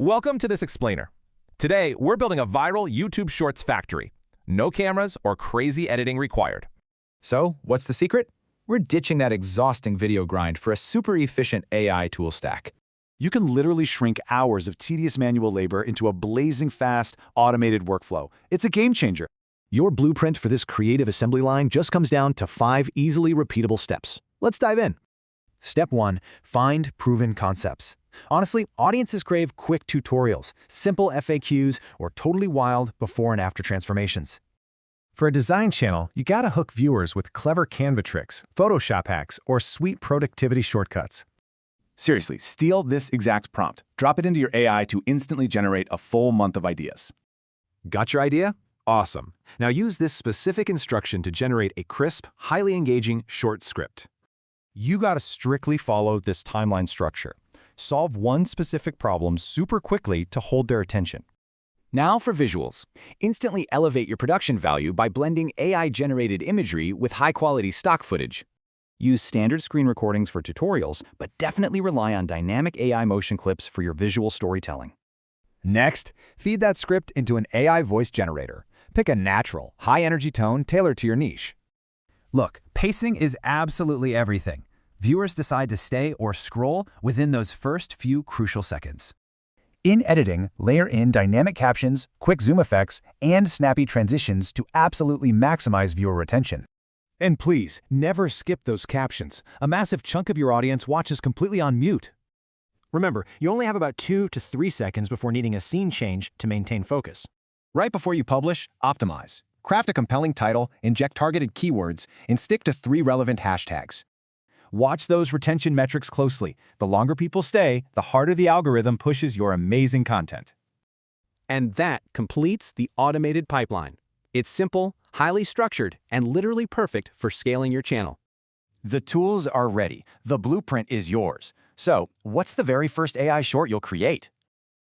Welcome to this explainer. Today, we're building a viral YouTube Shorts factory. No cameras or crazy editing required. So, what's the secret? We're ditching that exhausting video grind for a super efficient AI tool stack. You can literally shrink hours of tedious manual labor into a blazing fast, automated workflow. It's a game changer. Your blueprint for this creative assembly line just comes down to 5 easily repeatable steps. Let's dive in. Step 1. Find proven concepts. Honestly, audiences crave quick tutorials, simple FAQs, or totally wild before and after transformations. For a design channel, you gotta hook viewers with clever Canva tricks, Photoshop hacks, or sweet productivity shortcuts. Seriously, steal this exact prompt. Drop it into your AI to instantly generate a full month of ideas. Got your idea? Awesome. Now use this specific instruction to generate a crisp, highly engaging short script. You gotta strictly follow this timeline structure. Solve one specific problem super quickly to hold their attention. Now for visuals. Instantly elevate your production value by blending AI-generated imagery with high-quality stock footage. Use standard screen recordings for tutorials, but definitely rely on dynamic AI motion clips for your visual storytelling. Next, feed that script into an AI voice generator. Pick a natural, high-energy tone tailored to your niche. Look, pacing is absolutely everything. Viewers decide to stay or scroll within those first few crucial seconds. In editing, layer in dynamic captions, quick zoom effects, and snappy transitions to absolutely maximize viewer retention. And please, never skip those captions. A massive chunk of your audience watches completely on mute. Remember, you only have about 2 to 3 seconds before needing a scene change to maintain focus. Right before you publish, optimize. Craft a compelling title, inject targeted keywords, and stick to 3 relevant hashtags. Watch those retention metrics closely. The longer people stay, the harder the algorithm pushes your amazing content. And that completes the automated pipeline. It's simple, highly structured, and literally perfect for scaling your channel. The tools are ready. The blueprint is yours. So, what's the very first AI short you'll create?